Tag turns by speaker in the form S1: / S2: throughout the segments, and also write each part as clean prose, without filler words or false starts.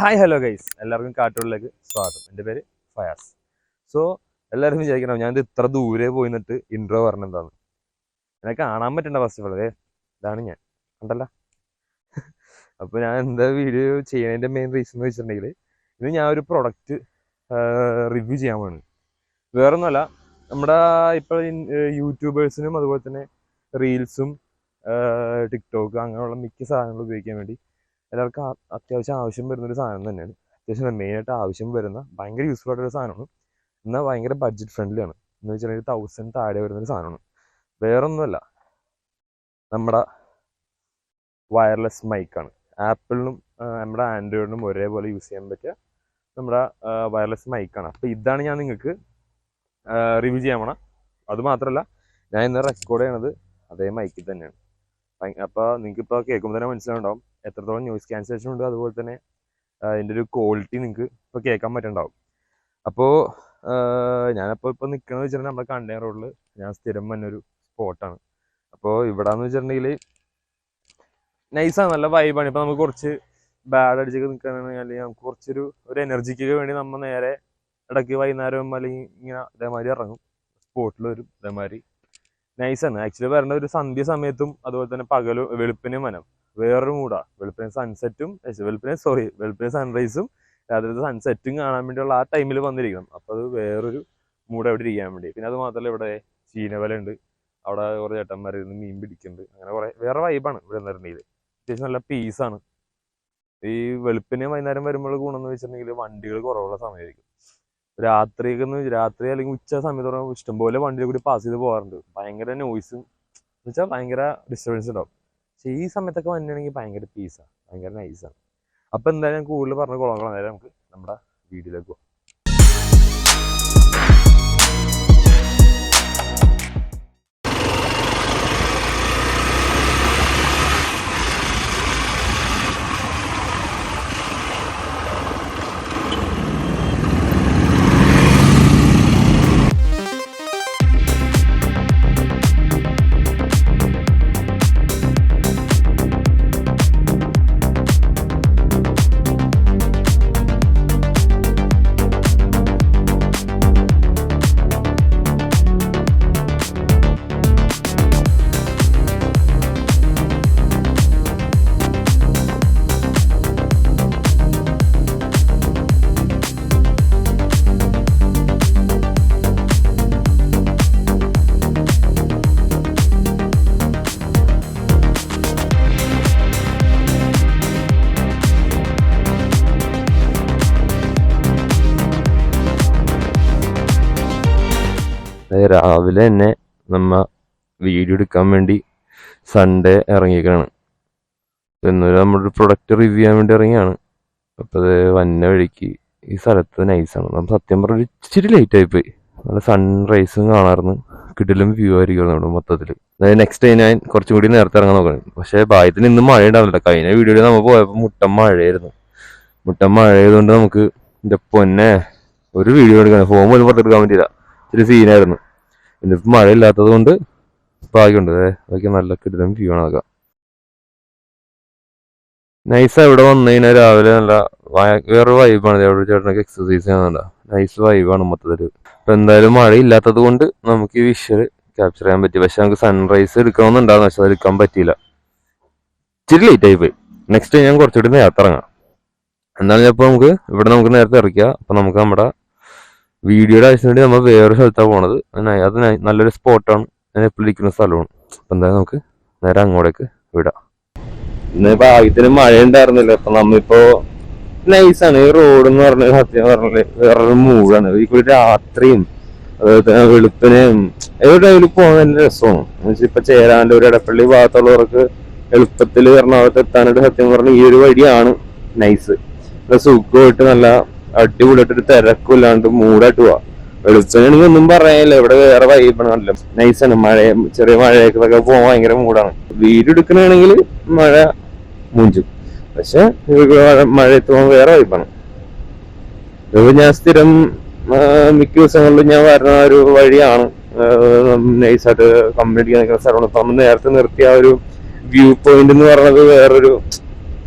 S1: Hi hello guys, എല്ലാവർക്കും കാട്ടുവള്ളിലേക്ക് സ്വാഗതം. എൻ്റെ പേര് ഫയാസ്. സോ എല്ലാവരും വിചാരിക്കണം ഞാനിത് ഇത്ര ദൂരെ പോയി നിന്നിട്ട് ഇൻട്രോ പറഞ്ഞെന്താണ്. എന്നെ കാണാൻ പറ്റണ്ട ഫസ്റ്റ് ഓഫ് ഓൾ. ഇതാണ് ഞാൻ, കണ്ടല്ല. അപ്പോൾ ഞാൻ എന്താ വീഡിയോ ചെയ്യുന്നതിൻ്റെ മെയിൻ റീസൺ എന്ന് വെച്ചിട്ടുണ്ടെങ്കിൽ, ഇത് ഞാൻ ഒരു പ്രൊഡക്റ്റ് റിവ്യൂ ചെയ്യാൻ വേണം. വേറൊന്നുമല്ല, നമ്മുടെ ഇപ്പോൾ യൂട്യൂബേഴ്സിനും അതുപോലെ തന്നെ റീൽസും ടിക്ടോക്ക് അങ്ങനെയുള്ള മിക്ക സാധനങ്ങൾ ഉപയോഗിക്കാൻ വേണ്ടി എല്ലാവർക്കും അത്യാവശ്യം ആവശ്യം വരുന്നൊരു സാധനം തന്നെയാണ്. അത്യാവശ്യം മെയിനായിട്ട് ആവശ്യം വരുന്ന ഭയങ്കര യൂസ്ഫുൾ ആയിട്ടൊരു സാധനമാണ്. എന്നാൽ ഭയങ്കര ബഡ്ജറ്റ് ഫ്രണ്ട്ലിയാണ്. എന്ന് വെച്ചിട്ടുണ്ടെങ്കിൽ 1000 താഴെ വരുന്നൊരു സാധനമാണ്. വേറൊന്നുമല്ല, നമ്മുടെ വയർലെസ് മൈക്കാണ്. ആപ്പിളിനും നമ്മുടെ ആൻഡ്രോയിഡിനും ഒരേപോലെ യൂസ് ചെയ്യാൻ പറ്റിയ നമ്മുടെ വയർലെസ് മൈക്കാണ്. അപ്പോൾ ഇതാണ് ഞാൻ നിങ്ങൾക്ക് റിവ്യൂ ചെയ്യാൻ പോണത്. അതുമാത്രമല്ല, ഞാൻ ഇന്ന് റെക്കോർഡ് ചെയ്യണത് അതേ മൈക്കിൽ തന്നെയാണ്. അപ്പോൾ നിങ്ങൾക്ക് ഇപ്പോൾ കേൾക്കുമ്പോൾ തന്നെ മനസ്സിലാവുണ്ടാവും എത്രത്തോളം നോയിസ് ക്യാൻസലേഷൻ ഉണ്ട്. അതുപോലെ തന്നെ അതിൻ്റെ ഒരു ക്വാളിറ്റി നിങ്ങൾക്ക് ഇപ്പോൾ കേൾക്കാൻ പറ്റുന്നുണ്ടാവും. അപ്പോൾ ഞാനപ്പോൾ നിൽക്കുന്നത് വെച്ചിട്ടുണ്ടെങ്കിൽ നമ്മുടെ കണ്ടേൻ റോഡിൽ ഞാൻ സ്ഥിരം വന്നൊരു സ്പോട്ടാണ്. അപ്പോൾ ഇവിടെയെന്ന് വെച്ചിട്ടുണ്ടെങ്കിൽ നൈസാണ്, നല്ല വൈബാണ്. ഇപ്പോൾ നമുക്ക് കുറച്ച് ബാഡ് അടിച്ചൊക്കെ നിൽക്കുകയാണെങ്കിൽ അല്ലെങ്കിൽ നമുക്ക് കുറച്ചൊരു എനർജിക്കൊക്കെ വേണ്ടി നമ്മൾ നേരെ ഇടയ്ക്ക് വൈകുന്നേരം അല്ലെങ്കിൽ ഇങ്ങനെ ഇതേമാതിരി ഇറങ്ങും, സ്പോട്ടിൽ വരും. ഇതേമാതിരി നൈസാണ്. ആക്ച്വലി വരേണ്ട ഒരു സന്ധ്യ സമയത്തും അതുപോലെ തന്നെ പകലും വെളുപ്പിനും വനം വേറൊരു മൂടാണ്. വെളുപ്പിന് സൺസെറ്റും വെളുപ്പിന് സൺറൈസും രാത്രിത്തെ സൺസെറ്റും കാണാൻ വേണ്ടിയുള്ള ആ ടൈമിൽ വന്നിരിക്കണം. അപ്പോൾ അത് വേറൊരു മൂഡ് അവിടെ ഇരിക്കാൻ വേണ്ടി. പിന്നെ അത് മാത്രമല്ല, ഇവിടെ ചീനവല ഉണ്ട്, അവിടെ കുറേ ചേട്ടന്മാർ ഇരുന്ന് മീൻ പിടിക്കുന്നുണ്ട്. അങ്ങനെ കുറേ വേറെ വൈബാണ് ഇവിടെ നിന്നിട്ടുണ്ടെങ്കിൽ. അത്യാവശ്യം നല്ല പീസാണ്. ഈ വെളുപ്പിന് വൈകുന്നേരം വരുമ്പോൾ ഗുണമെന്ന് വെച്ചിട്ടുണ്ടെങ്കിൽ വണ്ടികൾ കുറവുള്ള സമയമായിരിക്കും. രാത്രി അല്ലെങ്കിൽ ഉച്ച സമയത്തോടെ ഇഷ്ടംപോലെ വണ്ടിയിൽ കൂടി പാസ് ചെയ്ത് പോകാറുണ്ട്. ഭയങ്കര നോയ്സും എന്ന് വെച്ചാൽ ഭയങ്കര ഡിസ്റ്റർബൻസ് ഉണ്ടാവും. പക്ഷേ ഈ സമയത്തൊക്കെ വന്നിട്ടുണ്ടെങ്കിൽ ഭയങ്കര പീസാണ്, ഭയങ്കര നൈസാണ്. അപ്പോൾ എന്തായാലും ഞാൻ കൂടുതൽ പറഞ്ഞ കുളങ്ങളാണ്. നേരെ നമുക്ക് നമ്മുടെ വീഡിയോയിലേക്ക് പോകാം. രാവിലെ തന്നെ നമ്മ വീഡിയോ എടുക്കാൻ വേണ്ടി സൺഡേ ഇറങ്ങിയേക്കാണ്. എന്നൊരു നമ്മുടെ പ്രൊഡക്റ്റ് റിവ്യൂ ചെയ്യാൻ വേണ്ടി ഇറങ്ങിയാണ്. അപ്പോൾ അത് വന്ന വഴിക്ക് ഈ സ്ഥലത്ത് നൈസാണ്. നമ്മൾ സത്യം പറഞ്ഞൊരു ഇച്ചിരി ലേറ്റായിപ്പോയി. നല്ല സൺറൈസും കാണാറുണ്ട്, കിടിലും വ്യൂ ആയിരിക്കും നമ്മുടെ മൊത്തത്തിൽ. അതായത് നെക്സ്റ്റ് ടൈം ഞാൻ കുറച്ചും കൂടി നേരത്തെ ഇറങ്ങാൻ നോക്കണം. പക്ഷേ ഭാഗ്യത്തിന് ഇന്ന് മഴ ഉണ്ടാവില്ല. കഴിഞ്ഞ വീഡിയോയിൽ നമ്മൾ പോയപ്പോൾ മുട്ടം മഴയായിരുന്നു. മുട്ടം മഴയായതുകൊണ്ട് നമുക്ക് എൻ്റെ പൊന്നെ ഒരു വീഡിയോ എടുക്കാൻ ഫോൺ പോലും പുറത്തെടുക്കാൻ പറ്റില്ല. ഇച്ചിരി സീനായിരുന്നു. എന്നിട്ട് മഴ ഇല്ലാത്തത് കൊണ്ട് ഭാഗ്യമുണ്ട്. അതൊക്കെ നല്ല കിടിലം വ്യൂ ആണ്. അതൊക്കെ നൈസാണ്. ഇവിടെ വന്നു കഴിഞ്ഞാൽ രാവിലെ നല്ല വേറെ വൈബാണ്. എവിടെ ചേട്ടനൊക്കെ എക്സസൈസ് ചെയ്യുന്നുണ്ടോ, നൈസ് വൈബാണ് മൊത്തത്തിൽ. ഇപ്പം എന്തായാലും മഴ ഇല്ലാത്തത് കൊണ്ട് നമുക്ക് ഈ വിഷ്വൽ ക്യാപ്ചർ ചെയ്യാൻ പറ്റി. പക്ഷെ നമുക്ക് സൺറൈസ് എടുക്കണമെന്നുണ്ടാകുന്ന, പക്ഷെ അത് എടുക്കാൻ പറ്റിയില്ല. ഇച്ചിരി ലേറ്റ് ആയിപ്പോയി. നെക്സ്റ്റ് ഞാൻ കുറച്ചുകൂടി നേരത്തെ ഇറങ്ങാം. എന്നാലും ചിലപ്പോൾ നമുക്ക് നേരത്തെ ഇറക്കുക. അപ്പം നമുക്ക് നമ്മുടെ വീഡിയോയുടെ ആവശ്യത്തിന് വേണ്ടി നമ്മൾ വേറൊരു സ്ഥലത്താണ് പോണത്. അത് നല്ലൊരു സ്പോട്ടാണ്, ഞാൻ എപ്പോഴും ഇരിക്കുന്ന സ്ഥലമാണ്. അപ്പം എന്തായാലും നമുക്ക് നേരെ അങ്ങോട്ടേക്ക് വിടാം. ഇന്ന് ഭാഗ്യത്തിന് മഴ ഉണ്ടായിരുന്നില്ല. അപ്പം നമ്മളിപ്പോ നൈസാണ്. ഈ റോഡ് എന്ന് പറഞ്ഞാൽ സത്യം പറഞ്ഞാല് വേറൊരു മൂടാണ്. ഈ കൂടി രാത്രിയും അതുപോലെ തന്നെ വെളുപ്പിനെയും ഏത് ടൈമിൽ പോകാൻ നല്ല രസമാണ്. എന്നുവെച്ചാൽ ഇപ്പൊ ചേരാൻ്റെ ഒരു ഇടപ്പള്ളി ഭാഗത്തുള്ളവർക്ക് എളുപ്പത്തിൽ എറണാകുളത്ത് എത്താനായിട്ട് സത്യം പറഞ്ഞാൽ ഈ ഒരു വഴിയാണ് നൈസ്. സുഖമായിട്ട് നല്ല അടിപൊളിയായിട്ടൊരു തിരക്കില്ലാണ്ട് മൂടായിട്ട് പോവാ. വെളുപ്പിനാണെങ്കിൽ ഒന്നും പറയാനില്ല. ഇവിടെ വേറെ വൈബാണ്, നല്ല നൈസാണ്. ചെറിയ മഴയൊക്കെ പോകാൻ ഭയങ്കര മൂടാണ്. വീഡിയോ എടുക്കണമെങ്കിൽ മഴ മൂഞ്ചും, പക്ഷെ മഴയത്ത് പോകാൻ വേറെ വൈബാണ്. ഞാൻ സ്ഥിരം മിക്ക ദിവസങ്ങളിലും ഞാൻ വരുന്ന ഒരു വഴിയാണ്. നൈസായിട്ട് കംപ്ലീറ്റ് നിൽക്കുന്ന സ്ഥലമാണ്. ഇപ്പം നമ്മൾ നേരത്തെ നിർത്തിയ ആ ഒരു വ്യൂ പോയിന്റ് എന്ന് പറയുന്നത് വേറൊരു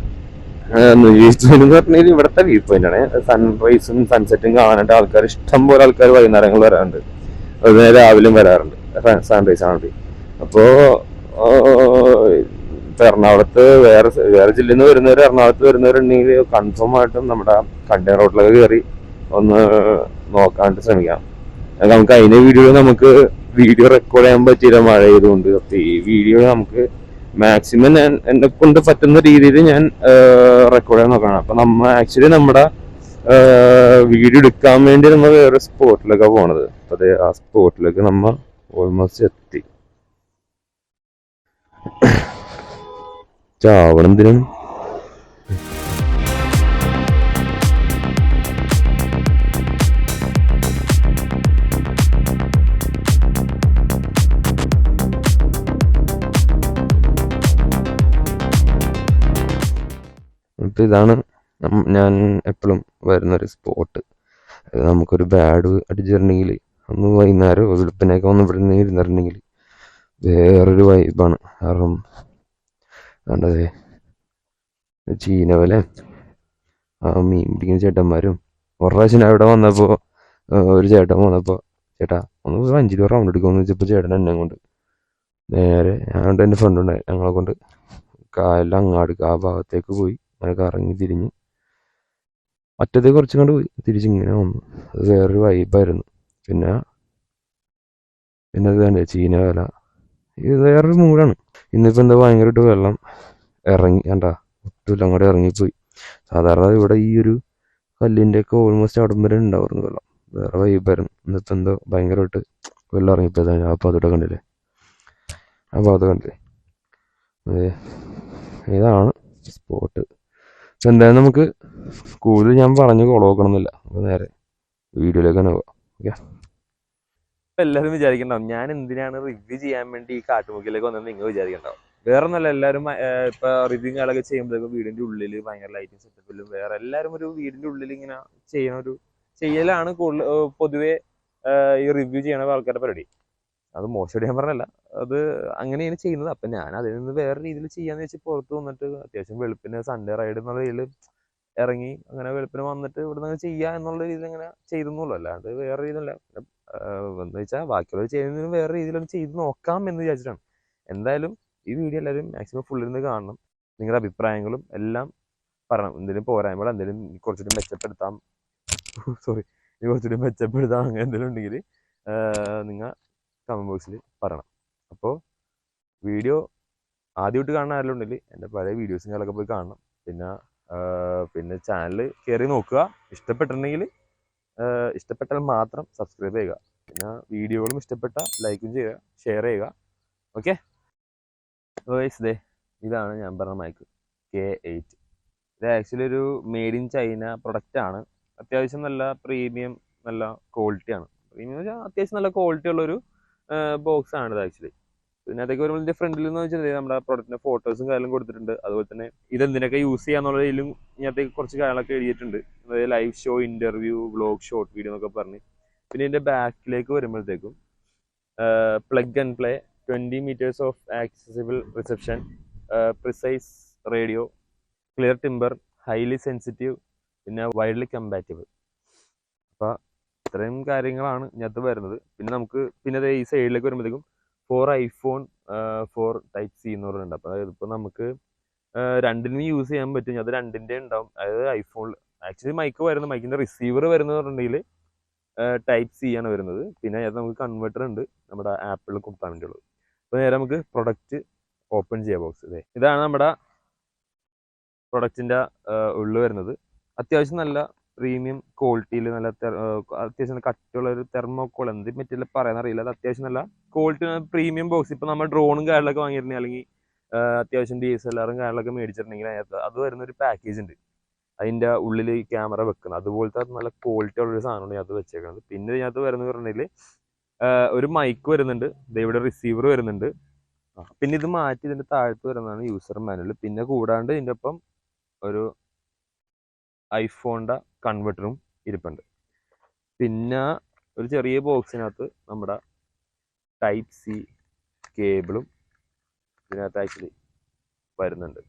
S1: വ്യൂ പോയിന്റ് എന്ന് പറഞ്ഞാൽ ഇവിടുത്തെ വ്യൂ പോയിന്റ് ആണ്. സൺറൈസും സൺസെറ്റും കാണാനായിട്ട് ആൾക്കാർ ഇഷ്ടം പോലെ ആൾക്കാർ വൈകുന്നേരങ്ങളിൽ വരാറുണ്ട്. അതുപോലെ രാവിലെയും വരാറുണ്ട് സൺറൈസ് കാണാൻ. അപ്പോ ഇപ്പൊ എറണാകുളത്ത് വേറെ വേറെ ജില്ലയിൽ നിന്ന് വരുന്നവർ എറണാകുളത്ത് വരുന്നവരുണ്ടെങ്കിൽ കൺഫേം ആയിട്ടും നമ്മുടെ കണ്ടെയ്നർ റോഡിലൊക്കെ കയറി ഒന്ന് നോക്കാണ്ട് ശ്രമിക്കാം. നമുക്ക് അതിന്റെ വീഡിയോ റെക്കോർഡ് ചെയ്യാൻ പറ്റിയില്ല മഴ ചെയ്തുകൊണ്ട്. അപ്പൊ ഈ വീഡിയോ നമുക്ക് മാക്സിമം ഞാൻ എന്നെ കൊണ്ട് പറ്റുന്ന രീതിയിൽ ഞാൻ റെക്കോർഡ് ചെയ്യാൻ നോക്കണം. അപ്പൊ ആക്ച്വലി നമ്മുടെ വീഡിയോ എടുക്കാൻ വേണ്ടി നമ്മൾ വേറെ സ്പോട്ടിലൊക്കെ പോണത്. അതെ, ആ സ്പോട്ടിലേക്ക് നമ്മൾ ഓൾമോസ്റ്റ് എത്തി. ചാവണെന്തിനും ഇപ്പൊ ഇതാണ് ഞാൻ എപ്പോഴും വരുന്നൊരു സ്പോട്ട്. നമുക്കൊരു ബാഡ് അടിച്ചിട്ടുണ്ടെങ്കിൽ ഒന്ന് വൈകുന്നേരം വെളുപ്പിനൊക്കെ ഒന്ന് ഇവിടെ നിന്ന് ഇരുന്നിട്ടുണ്ടെങ്കിൽ വേറൊരു വൈബാണ്. കാരണം വേണ്ടതേ ചീനവലെ ആ മീൻ പിടിക്കുന്ന ചേട്ടന്മാരും. ഒരു പ്രാവശ്യം അവിടെ വന്നപ്പോൾ ഒരു ചേട്ടൻ വന്നപ്പോൾ, ചേട്ടാ ഒന്ന് 5 രൂപ റൗണ്ട് എടുക്കുമെന്ന് വെച്ചപ്പോൾ ചേട്ടൻ എന്നെ കൊണ്ട് നേരെ ഞാൻ എൻ്റെ ഫ്രണ്ടുണ്ടായി ഞങ്ങളെ കൊണ്ട് കായലിൽ അങ്ങാട് ആ ഭാഗത്തേക്ക് പോയി. അങ്ങനെ കറങ്ങി തിരിഞ്ഞ് അറ്റത്തേക്ക് കുറച്ചും കണ്ട് പോയി തിരിച്ചിങ്ങനെ വന്നു. അത് വേറൊരു വൈബായിരുന്നു. പിന്നെ അത് തന്നെ ചീന വില, ഇത് വേറൊരു മൂടാണ്. ഇന്നിപ്പോൾ എന്താ ഭയങ്കരമായിട്ട് വെള്ളം ഇറങ്ങി, കണ്ടാ ഒട്ടുമില്ല അങ്ങോട്ട് ഇറങ്ങിപ്പോയി. സാധാരണ ഇവിടെ ഈ ഒരു കല്ലിൻ്റെ ഒക്കെ ഓൾമോസ്റ്റ് അവിടം വരെ ഉണ്ടാവുന്നു വെള്ളം. വേറെ വൈബായിരുന്നു. ഇന്നിപ്പോൾ എന്തോ ഭയങ്കരമായിട്ട് വെള്ളം ഇറങ്ങിപ്പോയതാണ്. ആ ഭാഗത്തോട്ട് കണ്ടില്ലേ, ആ ഭാഗത്ത് കണ്ടില്ലേ. അതെ, ഇതാണ് സ്പോട്ട്. എന്തായാലും നമുക്ക് കൂടുതൽ ഞാൻ പറഞ്ഞ് കുളമാക്കണമെന്നില്ല. നമുക്ക് നേരെ വീഡിയോയിലേക്ക് തന്നെ പോവാം. ഓക്കെ, എല്ലാവരും വിചാരിക്കണ്ടാവും ഞാൻ എന്തിനാണ് റിവ്യൂ ചെയ്യാൻ വേണ്ടി ഈ കാട്ടുമുക്കിലേക്ക് വന്നത് നിങ്ങൾ വിചാരിക്കണ്ടാവും. വേറെ ഒന്നല്ല, എല്ലാവരും ഇപ്പൊ റിവ്യൂ കാലൊക്കെ ചെയ്യുമ്പോഴേക്കും വീടിന്റെ ഉള്ളിൽ ഭയങ്കര ലൈറ്റിംഗ് സെറ്റപ്പിലും വേറെ എല്ലാവരും ഒരു വീടിന്റെ ഉള്ളിൽ ഇങ്ങനെ ചെയ്യലാണ് കൂടുതൽ പൊതുവെ ഈ റിവ്യൂ ചെയ്യണ ആൾക്കാരുടെ പരിപാടി. അത് മോശമായിട്ട് ഞാൻ പറഞ്ഞല്ല, അത് അങ്ങനെയാണ് ചെയ്യുന്നത്. അപ്പൊ ഞാൻ അതിൽ നിന്ന് വേറെ രീതിയിൽ ചെയ്യാന്ന് വെച്ച് പുറത്ത് വന്നിട്ട് അത്യാവശ്യം വെളുപ്പിന് സൺഡേ റൈഡ് എന്നുള്ള രീതിയിൽ ഇറങ്ങി അങ്ങനെ വെളുപ്പിന് വന്നിട്ട് ഇവിടെ നിന്ന് ചെയ്യുക എന്നുള്ള രീതിയിൽ ഇങ്ങനെ ചെയ്തെന്നുള്ളൂ. അല്ലാണ്ട് വേറെ രീതിയിലല്ല. എന്ന് വെച്ചാൽ ബാക്കിയുള്ളവർ ചെയ്യുന്നതിന് വേറെ രീതിയിലൊന്ന് ചെയ്ത് നോക്കാം എന്ന് വിചാരിച്ചിട്ടാണ്. എന്തായാലും ഈ വീഡിയോ എല്ലാവരും മാക്സിമം ഫുള്ളിരുന്ന് കാണണം. നിങ്ങളുടെ അഭിപ്രായങ്ങളും എല്ലാം പറയണം. എന്തെങ്കിലും പോരായ്മകൾ എന്തെങ്കിലും കുറച്ചുകൂടി മെച്ചപ്പെടുത്താം കുറച്ചുകൂടി മെച്ചപ്പെടുത്താം അങ്ങനെ എന്തെങ്കിലും ഉണ്ടെങ്കിൽ നിങ്ങൾ കമന്റ് ബോക്സിൽ പറയണം. അപ്പോൾ വീഡിയോ ആദ്യമായിട്ട് കാണുന്ന ആരെങ്കിലും ഉണ്ടെങ്കിൽ എൻ്റെ പഴയ വീഡിയോസും കാര്യങ്ങളൊക്കെ പോയി കാണണം. പിന്നെ ചാനൽ കയറി നോക്കുക. ഇഷ്ടപ്പെട്ടാൽ മാത്രം സബ്സ്ക്രൈബ് ചെയ്യുക. പിന്നെ വീഡിയോകളും ഇഷ്ടപ്പെട്ട ലൈക്കും ചെയ്യുക, ഷെയർ ചെയ്യുക. ഓക്കെ, ഇതാണ് ഞാൻ പറഞ്ഞ മൈക്ക് K8. ഇത് ആക്ച്വലി ഒരു മെയ്ഡ് ഇൻ ചൈന പ്രൊഡക്റ്റ് ആണ്. അത്യാവശ്യം നല്ല പ്രീമിയം, നല്ല ക്വാളിറ്റിയാണ്. പ്രീമിയം വെച്ചാൽ അത്യാവശ്യം നല്ല ക്വാളിറ്റി ഉള്ളൊരു ബോക്സ് ആണ് ഇത് ആക്ച്വലി. പിന്നെ അതൊക്കെ വരുമ്പോൾ ഇതിന്റെ ഫ്രണ്ടിൽ എന്ന് വെച്ചാൽ നമ്മുടെ പ്രൊഡക്റ്റിന്റെ ഫോട്ടോസും കാര്യങ്ങളും കൊടുത്തിട്ടുണ്ട്. അതുപോലെ തന്നെ ഇതെന്തിനൊക്കെ യൂസ് ചെയ്യാന്നുള്ളതിലും ഇതിനകത്തേക്ക് കുറച്ച് കാര്യങ്ങളൊക്കെ എഴുതിയിട്ടുണ്ട്. അതായത് live show, interview, vlog, short video എന്നൊക്കെ പറഞ്ഞ്. പിന്നെ ഇതിന്റെ ബാക്കിലേക്ക് വരുമ്പോഴത്തേക്കും plug and play, 20 meters of accessible reception, precise radio, clear timber, highly sensitive, പിന്നെ വൈഡ്ലി കമ്പാറ്റബിൾ. അപ്പൊ ഇത്രയും കാര്യങ്ങളാണ് ഇതിനകത്ത് വരുന്നത്. പിന്നെ ഈ സൈഡിലേക്ക് വരുമ്പോഴത്തേക്കും 4 iPhone 4 Type-C എന്ന് പറയുന്നുണ്ട്. അപ്പൊ അതായത് ഇപ്പൊ നമുക്ക് രണ്ടിനും യൂസ് ചെയ്യാൻ പറ്റും. അത് രണ്ടിന്റെ ഉണ്ടാവും. അതായത് ഐഫോണിൽ ആക്ച്വലി മൈക്കിന്റെ റിസീവർ വരുന്നത് പറഞ്ഞിട്ടുണ്ടെങ്കിൽ Type-C ആണ് വരുന്നത്. പിന്നെ അത് നമുക്ക് കൺവെർട്ടർ ഉണ്ട് നമ്മുടെ ആപ്പിളിൽ കൊടുത്താൻ വേണ്ടിയുള്ളത്. അപ്പൊ നേരെ നമുക്ക് പ്രൊഡക്റ്റ് ഓപ്പൺ ചെയ്യാം. ബോക്സ് ഇതാണ് നമ്മുടെ പ്രൊഡക്റ്റിന്റെ ഉള്ളിൽ വരുന്നത്. അത്യാവശ്യം നല്ല പ്രീമിയം ക്വാളിറ്റിയിൽ നല്ല അത്യാവശ്യം കട്ടിയുള്ള ഒരു തെർമോക്കോൾ, എന്ത് മെറ്റീരിയൽ പറയാൻ അറിയില്ല. അത് അത്യാവശ്യം നല്ല ക്വാളിറ്റി പ്രീമിയം ബോക്സ്. ഇപ്പൊ നമ്മൾ ഡ്രോണും കാര്യങ്ങളൊക്കെ വാങ്ങിയിട്ടുണ്ടെങ്കിൽ അല്ലെങ്കിൽ അത്യാവശ്യം DSLR-ഉം കാര്യങ്ങളൊക്കെ മേടിച്ചിട്ടുണ്ടെങ്കിൽ അതിനകത്ത് അത് വരുന്ന ഒരു പാക്കേജ് ഉണ്ട്. അതിന്റെ ഉള്ളിൽ ഈ ക്യാമറ വെക്കുന്നത് അതുപോലത്തെ നല്ല ക്വാളിറ്റി ഉള്ളൊരു സാധനമാണ് ഇതിനകത്ത് വെച്ചേക്കുന്നത്. പിന്നെ ഇതിനകത്ത് വരുന്നത് പറഞ്ഞിട്ടുണ്ടെങ്കിൽ ഒരു മൈക്ക് വരുന്നുണ്ട്, ഇവിടെ റിസീവർ വരുന്നുണ്ട്. പിന്നെ ഇത് മാറ്റി ഇതിന്റെ താഴത്ത് വരുന്നതാണ് യൂസർ മാനുവൽ. പിന്നെ കൂടാണ്ട് ഇതിന്റെ ഒപ്പം ഒരു ഐഫോണിന്റെ കൺവെർട്ടറും ഇരിപ്പുണ്ട്. പിന്നെ ഒരു ചെറിയ ബോക്സിനകത്ത് നമ്മുടെ Type-C കേബിളും ഇതിനകത്ത് ആക്ച്വലി വരുന്നുണ്ട്.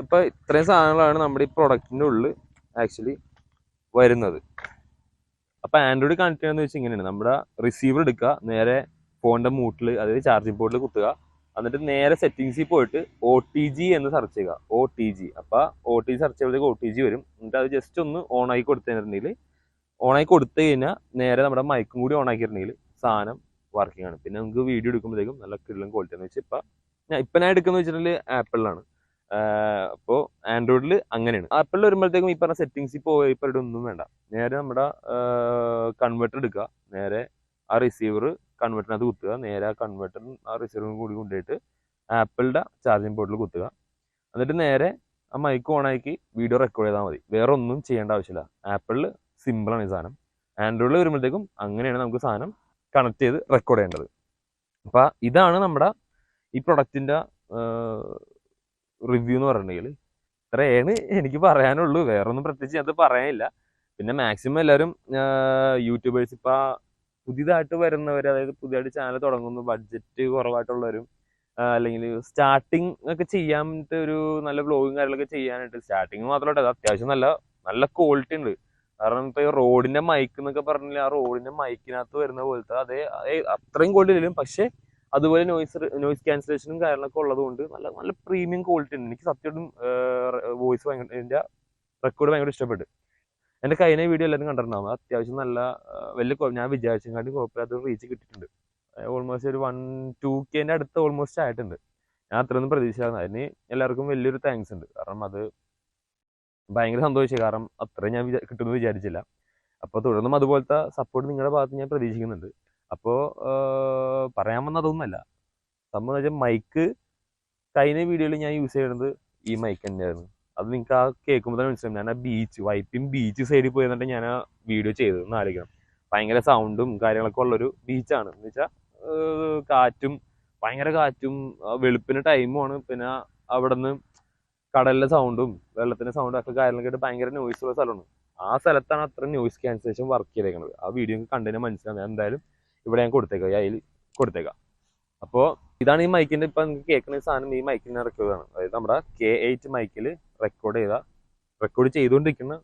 S1: ഇപ്പം ഇത്രയും സാധനങ്ങളാണ് നമ്മുടെ ഈ പ്രൊഡക്റ്റിൻ്റെ ഉള്ളിൽ ആക്ച്വലി വരുന്നത്. അപ്പോൾ ആൻഡ്രോയിഡ് കണക്ട് ചെയ്യുന്നത് വെച്ചാൽ ഇങ്ങനെയാണ്. നമ്മുടെ റിസീവർ എടുക്കുക, നേരെ ഫോണിൻ്റെ മൂട്ടിൽ അതായത് ചാർജിങ് പോർട്ടിൽ കുത്തുക, എന്നിട്ട് നേരെ സെറ്റിങ്സിൽ പോയിട്ട് OTG എന്ന് സെർച്ച് ചെയ്യുക. OTG. അപ്പോൾ OTG സെർച്ച് ചെയ്യുമ്പോഴത്തേക്ക് OTG വരും. എന്നിട്ട് അത് ജസ്റ്റ് ഒന്ന് ഓണാക്കി കൊടുത്തിട്ടുണ്ടെങ്കിൽ ഓണാക്കി കൊടുത്തു കഴിഞ്ഞാൽ നേരെ നമ്മുടെ മൈക്കും കൂടി ഓണാക്കിയിട്ടുണ്ടെങ്കിൽ സാധനം വർക്കിംഗ് ആണ്. പിന്നെ നമുക്ക് വീഡിയോ എടുക്കുമ്പോഴത്തേക്കും നല്ല കിടിലൻ ക്വാളിറ്റി എന്ന് വെച്ചാൽ ഇപ്പം ഞാൻ എടുക്കുന്നത് വെച്ചിട്ടുണ്ടെങ്കിൽ ആപ്പിളിലാണ്. അപ്പോൾ ആൻഡ്രോയിഡിൽ അങ്ങനെയാണ്. ആപ്പിളിൽ വരുമ്പോഴത്തേക്കും ഈ പറഞ്ഞ സെറ്റിങ്സിൽ പോയി ഇപ്പോൾ ഇവിടെ ഒന്നും വേണ്ട. നേരെ നമ്മുടെ കൺവെർട്ടർ എടുക്കുക, നേരെ ആ റിസീവർ കൺവെർട്ടറിനകത്ത് കുത്തുക, നേരെ ആ കൺവെർട്ടറും ആ റിസീവറും കൂടി കൊണ്ടുപോയിട്ട് ആപ്പിളിൻ്റെ ചാർജിങ് പോർട്ടിൽ കുത്തുക, എന്നിട്ട് നേരെ ആ മൈക്ക് ഓണാക്കി വീഡിയോ റെക്കോർഡ് ചെയ്താൽ മതി. വേറെ ഒന്നും ചെയ്യേണ്ട ആവശ്യമില്ല. ആപ്പിളിൽ സിമ്പിളാണ് ഈ സാധനം. ആൻഡ്രോയിഡിൽ വരുമ്പോഴത്തേക്കും അങ്ങനെയാണ് നമുക്ക് സാധനം കണക്ട് ചെയ്ത് റെക്കോർഡ് ചെയ്യേണ്ടത്. അപ്പോൾ ഇതാണ് നമ്മുടെ ഈ പ്രൊഡക്റ്റിൻ്റെ റിവ്യൂ എന്ന് പറഞ്ഞിട്ടുണ്ടെങ്കിൽ ഇത്രയാണ് എനിക്ക് പറയാനുള്ളൂ. വേറൊന്നും പ്രത്യേകിച്ച് അത് പറയാനില്ല. പിന്നെ മാക്സിമം എല്ലാവരും യൂട്യൂബേഴ്സ് ഇപ്പോൾ പുതിയതായിട്ട് വരുന്നവർ, അതായത് പുതിയതായിട്ട് ചാനൽ തുടങ്ങുന്നു, ബഡ്ജറ്റ് കുറവായിട്ടുള്ളവരും, അല്ലെങ്കിൽ സ്റ്റാർട്ടിങ് ഒക്കെ ചെയ്യാൻ വേണ്ടിയിട്ട് ഒരു നല്ല വ്ലോഗും കാര്യങ്ങളൊക്കെ ചെയ്യാനായിട്ട്, സ്റ്റാർട്ടിങ് മാത്രമല്ല അത് അത്യാവശ്യം നല്ല നല്ല ക്വാളിറ്റി ഉണ്ട്. കാരണം ഇപ്പോൾ ഈ റോഡിൻ്റെ മൈക്ക് എന്നൊക്കെ പറഞ്ഞാൽ ആ റോഡിൻ്റെ മൈക്കിനകത്ത് വരുന്ന പോലത്തെ അതേ അത്രയും ക്വാളിറ്റി ഇല്ലും, പക്ഷേ അതുപോലെ നോയിസ് ക്യാൻസലേഷനും കാര്യങ്ങളൊക്കെ ഉള്ളതുകൊണ്ട് നല്ല നല്ല പ്രീമിയം ക്വാളിറ്റി ഉണ്ട്. എനിക്ക് സത്യമായിട്ടും വോയിസ് ഭയങ്കര, എൻ്റെ റെക്കോർഡ് ഭയങ്കര ഇഷ്ടപ്പെട്ടു. എൻ്റെ കഴിഞ്ഞ വീഡിയോ എല്ലാവരും കണ്ടിട്ടുണ്ടാവും. അത്യാവശ്യം നല്ല വലിയ ഞാൻ വിചാരിച്ചെക്കാട്ടി കുഴപ്പമില്ലാത്ത റീച്ച് കിട്ടിയിട്ടുണ്ട്. ഓൾമോസ്റ്റ് ഒരു 1-2K അടുത്ത് ഓൾമോസ്റ്റ് ആയിട്ടുണ്ട്. ഞാൻ അത്രയൊന്നും പ്രതീക്ഷിച്ചായിരുന്നു. അതിന് എല്ലാവർക്കും വലിയൊരു താങ്ക്സ് ഉണ്ട്. കാരണം അത് ഭയങ്കര സന്തോഷിച്ചു. കാരണം അത്രയും ഞാൻ കിട്ടുമെന്ന് വിചാരിച്ചില്ല. അപ്പോൾ തുടർന്നും അതുപോലത്തെ സപ്പോർട്ട് നിങ്ങളുടെ ഭാഗത്ത് ഞാൻ പ്രതീക്ഷിക്കുന്നുണ്ട്. അപ്പോൾ പറയാൻ വന്നതൊന്നുമല്ല. സംഭവം എന്ന് വെച്ചാൽ മൈക്ക് കഴിഞ്ഞ വീഡിയോയിൽ ഞാൻ യൂസ് ചെയ്യുന്നത് ഈ മൈക്ക് തന്നെയായിരുന്നു. അത് നിങ്ങൾക്ക് ആ കേൾക്കുമ്പോൾ തന്നെ മനസ്സിലാവും. ഞാൻ ആ ബീച്ച് സൈഡിൽ പോയി എന്നിട്ട് ഞാൻ ആ വീഡിയോ ചെയ്തതെന്ന് ആലോചിക്കണം. ഭയങ്കര സൗണ്ടും കാര്യങ്ങളൊക്കെ ഉള്ളൊരു ബീച്ചാണ്. എന്ന് വെച്ചാൽ കാറ്റും ഭയങ്കര കാറ്റും വെളുപ്പിന് ടൈമുമാണ്. പിന്നെ അവിടെ നിന്ന് കടലിലെ സൗണ്ടും വെള്ളത്തിൻ്റെ സൗണ്ടും ഒക്കെ കാര്യങ്ങളൊക്കെ ആയിട്ട് ഭയങ്കര നോയ്സ് ഉള്ള സ്ഥലമാണ്. ആ സ്ഥലത്താണ് അത്ര നോയ്സ് ക്യാൻസലേഷൻ വർക്ക് ചെയ്തേക്കുന്നത്. ആ വീഡിയോ കണ്ടതിന് മനസ്സിലാവും. എന്തായാലും ഇവിടെ ഞാൻ കൊടുത്തേക്കാം, അതിൽ കൊടുത്തേക്കാം. അപ്പോൾ ഇതാണ് ഈ മൈക്കിൻ്റെ ഇപ്പം നിങ്ങൾക്ക് കേൾക്കുന്ന സാധനം. ഈ മൈക്കിൻ്റെ റെക്കോർഡാണ്. അതായത് നമ്മുടെ K8 മൈക്കിൽ റെക്കോർഡ് ചെയ്തുകൊണ്ടിരിക്കുന്ന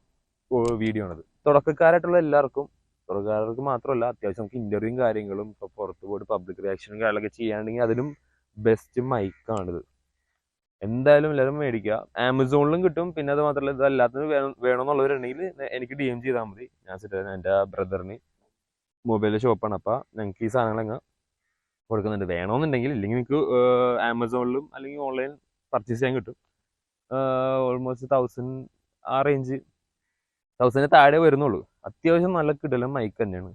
S1: വീഡിയോ ആണത്. തുടക്കക്കാരായിട്ടുള്ള എല്ലാവർക്കും, തുടക്കക്കാർക്ക് മാത്രമല്ല, അത്യാവശ്യം നമുക്ക് ഇൻ്റർവ്യൂവും കാര്യങ്ങളും ഇപ്പോൾ പുറത്ത് പോയിട്ട് പബ്ലിക് റിയാക്ഷനും കാര്യങ്ങളൊക്കെ ചെയ്യുകയാണെങ്കിൽ അതിലും ബെസ്റ്റ് മൈക്കാണിത്. എന്തായാലും എല്ലാവരും മേടിക്കുക. ആമസോണിലും കിട്ടും. പിന്നെ അത് മാത്രമല്ല, ഇത് എല്ലാത്തിനും വേണമെന്നുള്ളവരുണ്ടെങ്കിൽ എനിക്ക് DM ചെയ്താൽ മതി. ഞാൻ എൻ്റെ ബ്രദറിന് മൊബൈൽ ഷോപ്പാണ്. അപ്പോൾ ഞങ്ങൾക്ക് ഈ സാധനങ്ങളങ്ങ് കൊടുക്കുന്നുണ്ട്. വേണമെന്നുണ്ടെങ്കിൽ, ഇല്ലെങ്കിൽ നിങ്ങൾക്ക് ആമസോണിലും അല്ലെങ്കിൽ ഓൺലൈൻ പർച്ചേസ് ചെയ്യാൻ കിട്ടും. ഓൾമോസ്റ്റ് 1000 ആ റേഞ്ച്, 1000 താഴെ വരുന്നുള്ളൂ. അത്യാവശ്യം നല്ല കിടലൻ മൈക്ക് തന്നെയാണ്.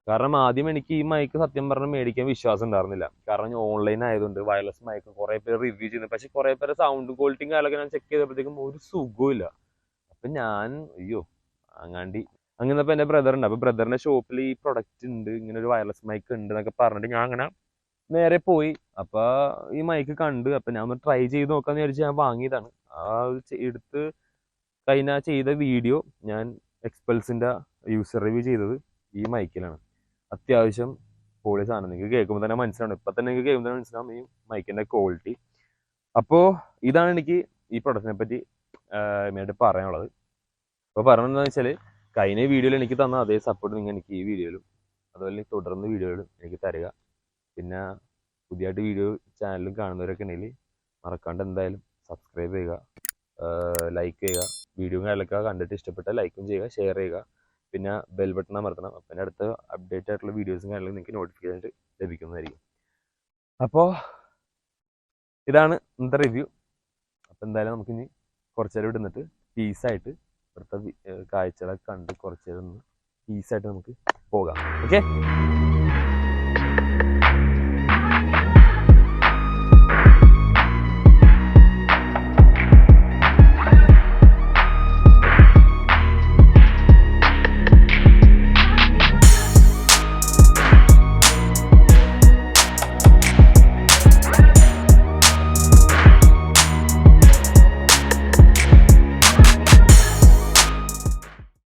S1: കാരണം ആദ്യം എനിക്ക് ഈ മൈക്ക് സത്യം പറഞ്ഞാൽ മേടിക്കാൻ വിശ്വാസം ഉണ്ടായിരുന്നില്ല. കാരണം ഓൺലൈൻ ആയതുകൊണ്ട് വയർലെസ് മൈക്ക് കുറേ പേര് റിവ്യൂ ചെയ്യുന്നു. പക്ഷേ കുറേ പേര് സൗണ്ട് ക്വാളിറ്റിയും കാര്യങ്ങളൊക്കെ ഞാൻ ചെക്ക് ചെയ്തപ്പോഴത്തേക്കും ഒരു സുഖമില്ല. അപ്പം ഞാൻ അങ്ങനപ്പോൾ എൻ്റെ ബ്രദറുണ്ട്. അപ്പോൾ ബ്രദറിൻ്റെ ഷോപ്പിൽ ഈ പ്രൊഡക്റ്റ് ഉണ്ട്, ഇങ്ങനെ ഒരു വയർലെസ് മൈക്ക് ഉണ്ട് എന്നൊക്കെ പറഞ്ഞിട്ട് ഞാൻ അങ്ങനെ നേരെ പോയി. അപ്പോൾ ഈ മൈക്ക് കണ്ട്, അപ്പം ഞാൻ ഒന്ന് ട്രൈ ചെയ്ത് നോക്കാമെന്ന് വിചാരിച്ച് ഞാൻ വാങ്ങിയതാണ്. ആ എടുത്ത് ചെയ്ത വീഡിയോ ഞാൻ എക്സ്പൾസിൻ്റെ യൂസർ റിവ്യൂ ചെയ്തത് ഈ മൈക്കിലാണ്. അത്യാവശ്യം പൊളി സാധനം. നിങ്ങൾക്ക് കേൾക്കുമ്പോൾ തന്നെ മനസ്സിലാവും. ഇപ്പം തന്നെ നിങ്ങൾക്ക് കേൾക്കുമ്പോൾ തന്നെ മനസ്സിലാവും ഈ മൈക്കിൻ്റെ ക്വാളിറ്റി. അപ്പോൾ ഇതാണ് എനിക്ക് ഈ പ്രൊഡക്റ്റിനെ പറ്റി മെയിനായിട്ട് പറയാനുള്ളത്. അപ്പോൾ പറഞ്ഞതെന്ന് വെച്ചാൽ കഴിഞ്ഞ വീഡിയോയിൽ എനിക്ക് തന്ന അതേ സപ്പോർട്ട് നിങ്ങൾ എനിക്ക് ഈ വീഡിയോയിലും അതുപോലെ തുടർന്ന് വീഡിയോയിലും എനിക്ക് തരിക. പിന്നെ പുതിയതായിട്ട് വീഡിയോ ചാനലും കാണുന്നവരൊക്കെ ഉണ്ടെങ്കിൽ മറക്കാണ്ട് എന്തായാലും സബ്സ്ക്രൈബ് ചെയ്യുക, ലൈക്ക് ചെയ്യുക. വീഡിയോ കാര്യങ്ങളൊക്കെ കണ്ടിട്ട് ഇഷ്ടപ്പെട്ടാൽ ലൈക്കും ചെയ്യുക, ഷെയർ ചെയ്യുക. പിന്നെ ബെൽ ബട്ടൺ അമർത്തണം. അപ്പം അടുത്ത അപ്ഡേറ്റ് ആയിട്ടുള്ള വീഡിയോസും കാര്യങ്ങളും നിങ്ങൾക്ക് നോട്ടിഫിക്കേഷൻ ലഭിക്കുന്നതായിരിക്കും. അപ്പോൾ ഇതാണ് ഇന്നത്തെ റിവ്യൂ. അപ്പോൾ എന്തായാലും നമുക്കിനി കുറച്ച് നേരം ഇടുന്നിട്ട് പീസായിട്ട് ഇവിടുത്തെ കാഴ്ചകളൊക്കെ കണ്ട് കുറച്ച് നേരം ഒന്ന് പീസായിട്ട് നമുക്ക് പോകാം. ഓക്കെ.